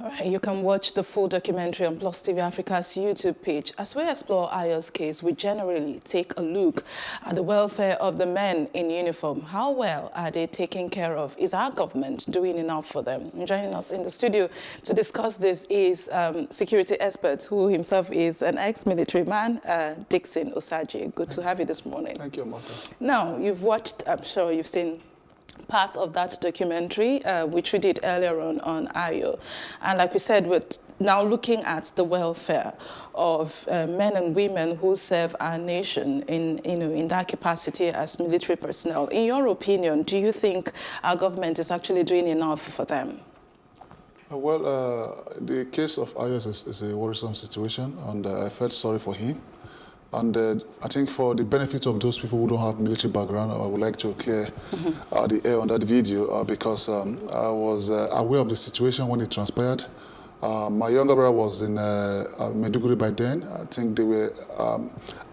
Alright, you can watch the full documentary on Plus TV Africa's YouTube page. As we explore Ayo's case, we generally take a look at the welfare of the men in uniform. How well are they taken care of? Is our government doing enough for them? Joining us in the studio to discuss this is security expert who himself is an ex-military man, Dickson Osajie. Good to have you this morning. Thank you, Martha. Now, you've watched, I'm sure you've seen part of that documentary, which we did earlier on Ayo. And like we said, we're now looking at the welfare of men and women who serve our nation in that capacity as military personnel. In your opinion, do you think our government is actually doing enough for them? Well, the case of Ayo is a worrisome situation, and I felt sorry for him. And I think for the benefit of those people who don't have military background, I would like to clear the air on that video because I was aware of the situation when it transpired. My younger brother was in Maiduguri by then. I think they were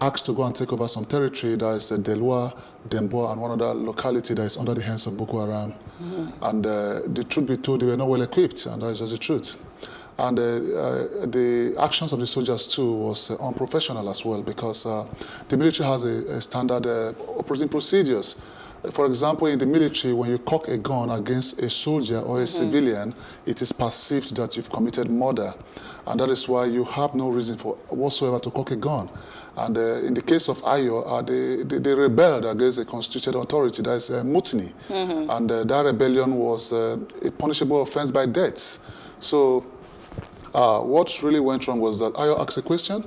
asked to go and take over some territory that is Delua, Demboa, and one other locality that is under the hands of Boko Haram. And the truth be told, they were not well equipped, and that is just the truth. And the actions of the soldiers too was unprofessional as well, because the military has a standard operating procedures. For example, in the military, when you cock a gun against a soldier or a civilian, it is perceived that you've committed murder. And that is why you have no reason for whatsoever to cock a gun. And in the case of Ayo, they rebelled against a constituted authority, that is mutiny. And that rebellion was a punishable offense by death. So what really went wrong was that Ayo asked a question,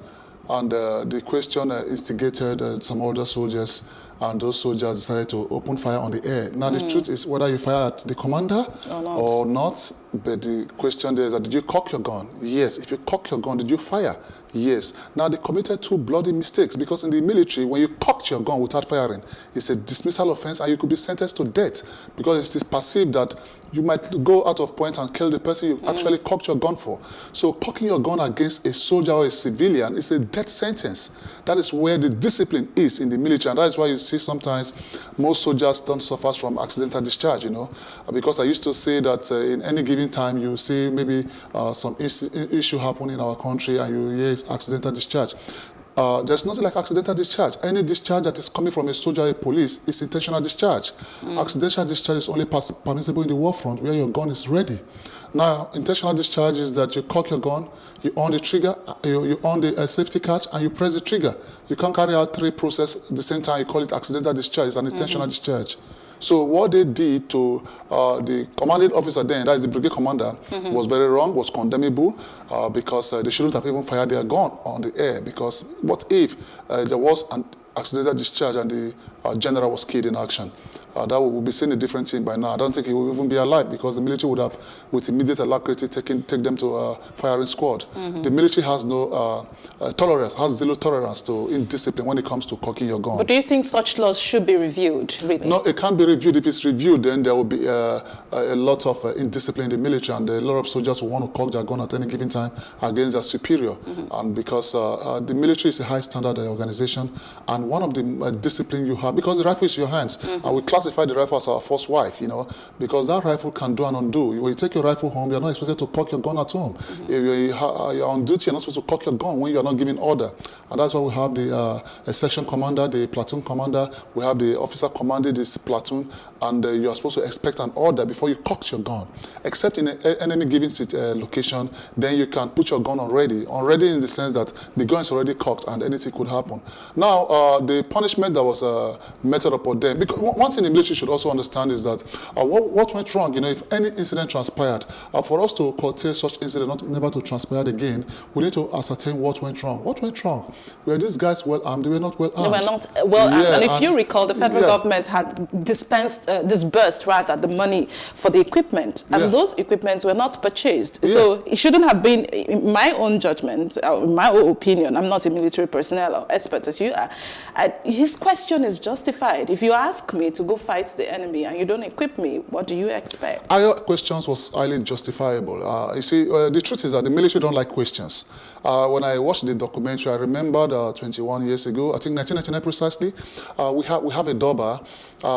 and the question instigated some older soldiers, and those soldiers decided to open fire on the air. Now, the truth is whether you fire at the commander or not, but the question there is that, did you cock your gun? Yes. If you cock your gun, did you fire? Yes. Now, they committed two bloody mistakes, because in the military, when you cocked your gun without firing, it's a dismissal offense, and you could be sentenced to death, because it is perceived that you might go out of point and kill the person you actually cocked your gun for. So cocking your gun against a soldier or a civilian is a death sentence. That is where the discipline is in the military, and that is why you see sometimes most soldiers don't suffer from accidental discharge, you know. Because I used to say that in any given time you see maybe some issue happen in our country and you hear it's accidental discharge. There's nothing like accidental discharge. Any discharge that is coming from a soldier or a police is intentional discharge. Accidental discharge is only permissible in the war front where your gun is ready. Now, intentional discharge is that you cock your gun, you on the trigger, you on the safety catch, and you press the trigger. You can't carry out three processes at the same time. You call it accidental discharge. It's an intentional discharge. So what they did to the commanding officer then, that is the brigade commander, was very wrong, was condemnable, because they shouldn't have even fired their gun on the air, because what if there was an accidental discharge and the general was killed in action? That would be seeing a different thing by now. I don't think he will even be alive, because the military would have, with immediate alacrity, take them to a firing squad. The military has no tolerance, has zero tolerance to indiscipline when it comes to cocking your gun. But do you think such laws should be reviewed, really? No, it can't be reviewed. If it's reviewed, then there will be a lot of indiscipline in the military, and a lot of soldiers will want to cock their gun at any given time against their superior. And because the military is a high standard organization, and one of the discipline you have, because the rifle is in your hands, and we classify the rifle as our first wife, you know, because that rifle can do and undo. When you take your rifle home, you're not expected to cock your gun at home. If you're on duty, you're not supposed to cock your gun when you're not giving order. And that's why we have the section commander, the platoon commander, we have the officer commanding this platoon, and you are supposed to expect an order before you cock your gun. Except in an enemy given location, then you can put your gun on ready. On ready in the sense that the gun is already cocked and anything could happen. Now, the punishment that was meted upon them, because one thing the military should also understand is that what went wrong, you know, if any incident transpired, for us to curtail such incident, never to transpire again, we need to ascertain what went wrong. What went wrong? Were these guys well armed? They were not well armed. They were not well armed. And if you recall, the federal government had disbursed the money for the equipment, and those equipments were not purchased. So it shouldn't have been, in my own judgment, in my own opinion, I'm not a military personnel or expert as you are, his question is justified. If you ask me to go fight the enemy and you don't equip me, what do you expect? Your questions was highly justifiable. You see, the truth is that the military don't like questions. When I watched the documentary, I remembered 21 years ago, I think 1999 precisely, we have a Doba.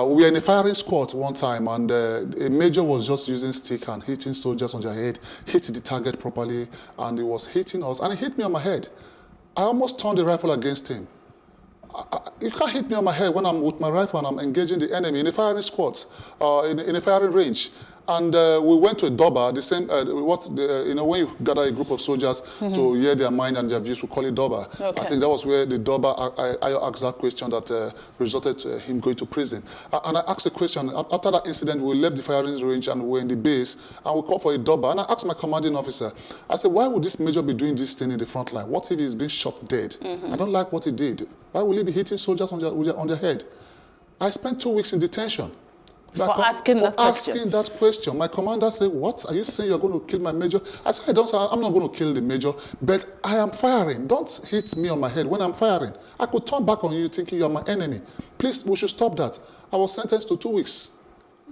We were in a firing squad one time, and a major was just using stick and hitting soldiers on their head, hit the target properly, and he was hitting us, and he hit me on my head. I almost turned the rifle against him. You can't hit me on my head when I'm with my rifle and I'm engaging the enemy in a firing squad, in a firing range. And we went to a Doba, the same, when you gather a group of soldiers to hear their mind and their views, we call it Doba. Okay. I think that was where the Doba, I asked that question that resulted to him going to prison. And I asked a question, after that incident, we left the firing range and we were in the base, and we called for a Doba. And I asked my commanding officer, I said, why would this major be doing this thing in the front line? What if he's been shot dead? I don't like what he did. Why will he be hitting soldiers on their head? I spent 2 weeks in detention. For asking that question. My commander said, what? Are you saying you're going to kill my major? I said, I'm not going to kill the major, but I am firing. Don't hit me on my head when I'm firing. I could turn back on you thinking you're my enemy. Please, we should stop that. I was sentenced to 2 weeks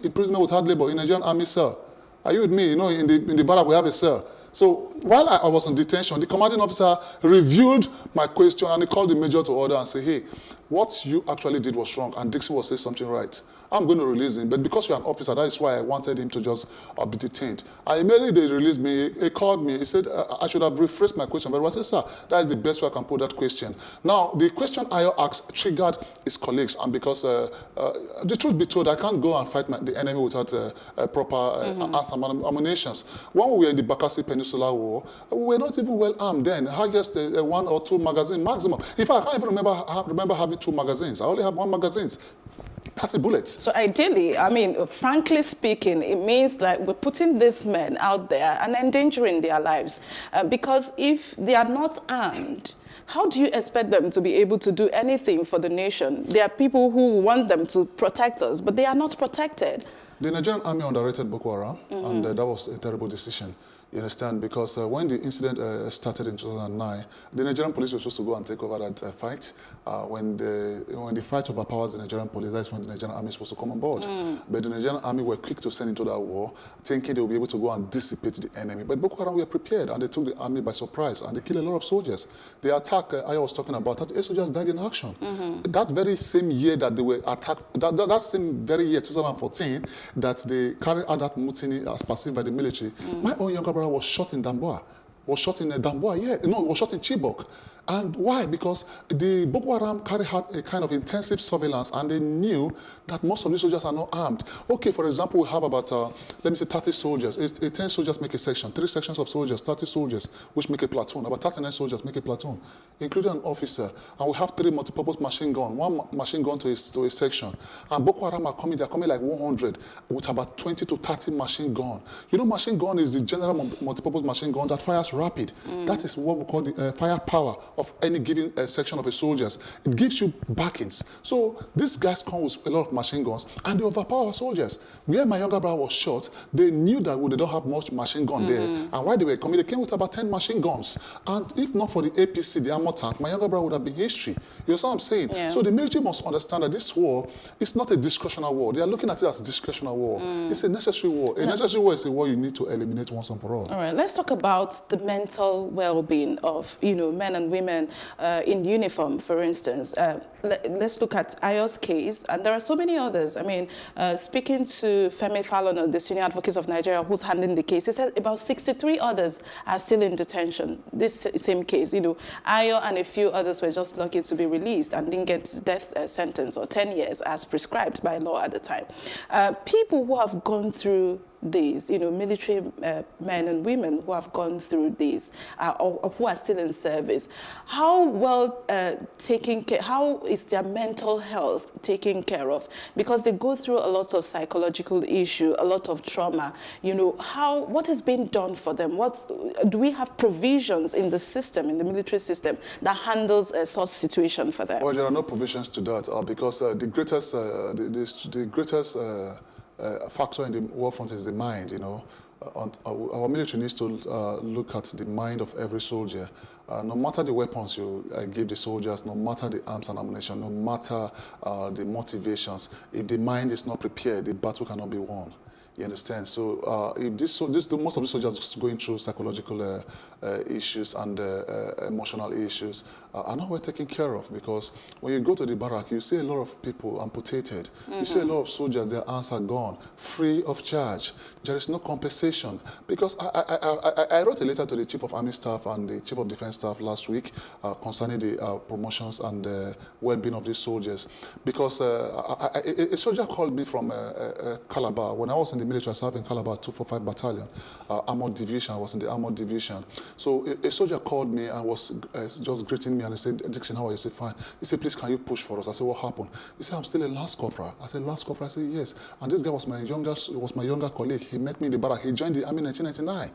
imprisonment with hard labor in a Nigerian army cell. Are you with me? You know, in the barrack we have a cell. So while I was in detention, the commanding officer reviewed my question and he called the major to order and said, hey, what you actually did was wrong, and Dickson was saying something right. I'm going to release him, but because you're an officer, that is why I wanted him to just be detained. I immediately they released me. He called me. He said, I should have rephrased my question, but I said, sir, that is the best way I can put that question. Now, the question Ayo asked triggered his colleagues, and because the truth be told, I can't go and fight the enemy without proper ammunitions. When we were in the Bakassi Peninsula War, we were not even well armed then. Highest 1 or 2 magazines maximum. In fact, I can't even remember having 2 magazines. I only have 1 magazine. 30 bullets. So ideally, I mean, frankly speaking, it means like we're putting these men out there and endangering their lives. Because if they are not armed, how do you expect them to be able to do anything for the nation? There are people who want them to protect us, but they are not protected. The Nigerian army underrated Boko Haram, and that was a terrible decision. You understand? Because when the incident started in 2009, the Nigerian police were supposed to go and take over that fight. When the fight overpowers the Nigerian police, that's when the Nigerian army is supposed to come on board. But the Nigerian army were quick to send into that war, thinking they would be able to go and dissipate the enemy. But Boko Haram were prepared, and they took the army by surprise, and they killed a lot of soldiers. The attack I was talking about, 38 soldiers died in action. That very same year that they were attacked, that same very year, 2014, that they carried out that mutiny as perceived by the military, my own younger brother was shot in Damboa. Was shot in was shot in Chibok. And why? Because the Boko Haram carried out a kind of intensive surveillance, and they knew that most of these soldiers are not armed. Okay, for example, we have about, let me say 30 soldiers. 10 soldiers make a section, 3 sections of soldiers, 30 soldiers, which make a platoon. About 39 soldiers make a platoon, including an officer. And we have 3 multipurpose machine guns, 1 machine gun to a section. And Boko Haram they're coming like 100 with about 20 to 30 machine gun. You know, machine gun is the general multipurpose machine gun that fires rapid. That is what we call the firepower of any given section of a soldiers. It gives you backings. So these guys come with a lot of machine guns, and they overpower soldiers. Where my younger brother was shot, they knew that they don't have much machine gun there. And while they were coming, they came with about 10 machine guns. And if not for the APC, the armor tank, my younger brother would have been history. You know what I'm saying? Yeah. So the military must understand that this war is not a discretionary war. They are looking at it as a discretionary war. It's a necessary war. A necessary war is a war you need to eliminate once and for all. All right, let's talk about the mental well-being of, men and women in uniform, for instance. Let's look at Ayo's case, and there are so many others. I mean, speaking to Femi Falana, the senior advocate of Nigeria, who's handling the case, he said about 63 others are still in detention. This same case, Ayo and a few others were just lucky to be released and didn't get death sentence or 10 years as prescribed by law at the time. People who have gone through these, military men and women who have gone through these or who are still in service, how well how is their mental health taken care of? Because they go through a lot of psychological issue, a lot of trauma. What is being done for them? Do we have provisions in the system, in the military system, that handles a such situation for them? Well, there are no provisions to that because the greatest factor in the war front is the mind, our military needs to look at the mind of every soldier. No matter the weapons you give the soldiers, no matter the arms and ammunition, no matter the motivations, if the mind is not prepared, the battle cannot be won. You understand? So if most of the soldiers going through psychological issues and emotional issues are not well taken care of, because when you go to the barrack, you see a lot of people amputated. You see a lot of soldiers, their arms are gone, free of charge. There is no compensation. Because I wrote a letter to the Chief of Army Staff and the Chief of Defense Staff last week concerning the promotions and the well-being of these soldiers. Because a soldier called me from Calabar. When I was in the military, I served in Calabar 245 Battalion, Armored Division. I was in the Armored Division. So a soldier called me and was just greeting me, and he said, "Dickson, how are you?" I said, "Fine." He said, "Please, can you push for us?" I said, "What happened?" He said, "I'm still a last corporal." I said, "Last corporal?" I said, "Yes." And this guy was my younger colleague. He met me in the barrack. He joined the Army in 1999.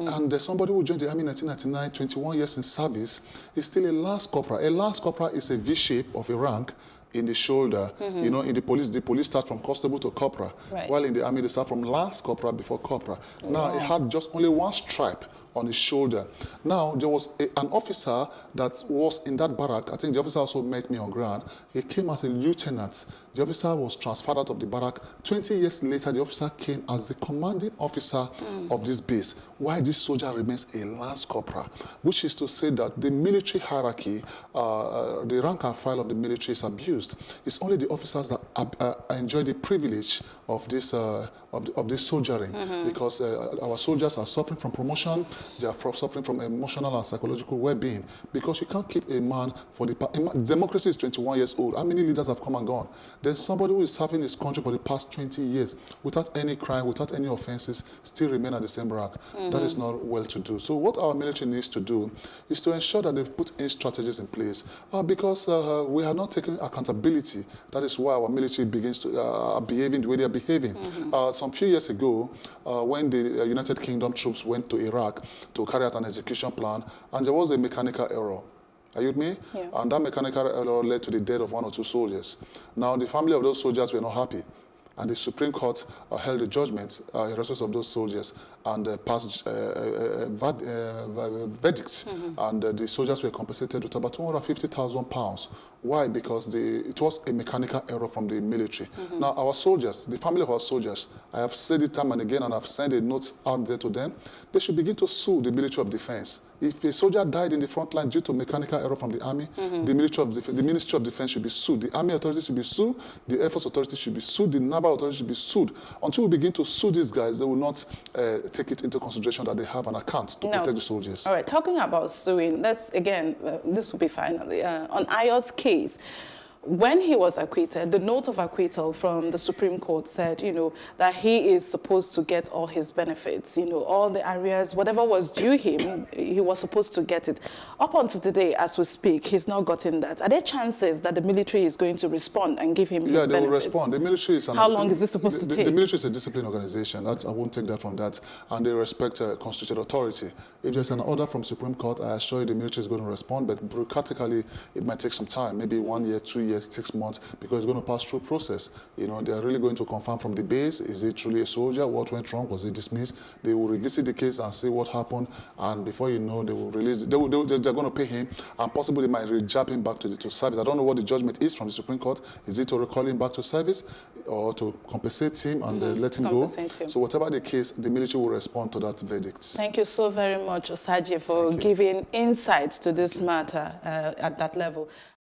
And somebody who joined the Army in 1999, 21 years in service, is still a last corporal. A last corporal is a V shape of a rank in the shoulder. You know, in the police start from constable to corporal. Right. While in the Army, they start from last corporal before corporal. Now, it had just only one stripe on his shoulder. Now, there was an officer that was in that barrack. I think the officer also met me on ground. He came as a lieutenant. The officer was transferred out of the barrack. 20 years later, the officer came as the commanding officer of this base. Why this soldier remains a lance corporal, which is to say that the military hierarchy, the rank and file of the military is abused. It's only the officers that enjoy the privilege of this soldiering, because our soldiers are suffering from promotion. They are suffering from emotional and psychological well-being, because you can't keep a man for the democracy is 21 years old. How many leaders have come and gone? There's somebody who is serving his country for the past 20 years without any crime, without any offenses, still remain at the same rank. That is not well to do. So what our military needs to do is to ensure that they put in strategies in place, because we are not taking accountability. That is why our military begins to behaving the way they are behaving. Some few years ago, when the United Kingdom troops went to Iraq to carry out an execution plan, and there was a mechanical error. Are you with me? Yeah. And that mechanical error led to the death of 1 or 2 soldiers. Now, the family of those soldiers were not happy, and the Supreme Court held a judgment in respect of those soldiers and passed verdicts, and the soldiers were compensated with about £250,000. Why? Because it was a mechanical error from the military. Now, our soldiers, the family of our soldiers, I have said it time and again, and I've sent a note out there to them, they should begin to sue the Ministry of Defense. If a soldier died in the front line due to mechanical error from the Army, the Ministry of Defense should be sued. The Army authorities should be sued. The Air Force authorities should be sued. The Naval authorities should be sued. Until we begin to sue these guys, they will not take it into consideration that they have an account to protect the soldiers. All right, talking about suing, let's again, this will be finally, on Ayo's case. When he was acquitted, the note of acquittal from the Supreme Court said, you know, that he is supposed to get all his benefits, you know, all the areas, whatever was due him, he was supposed to get it. Up until today, as we speak, he's not gotten that. Are there chances that the military is going to respond and give him his benefits? Yeah, they will respond. The military is... How long is this supposed to take? The military is a disciplined organization. I won't take that from that. And they respect constitutional authority. If there's an order from Supreme Court, I assure you the military is going to respond, but bureaucratically, it might take some time, maybe 1 year, 2 years, 6 months, because it's going to pass through process. You know, they're really going to confirm from the base, is he truly a soldier? What went wrong? Was he dismissed? They will revisit the case and see what happened, and before you know, they will release it. They're going to pay him, and possibly they might rejab him back to service. I don't know what the judgment is from the Supreme Court. Is it to recall him back to service, or to compensate him and let him go? So whatever the case, the military will respond to that verdict. Thank you so very much, Osajie, for giving insights to this matter at that level.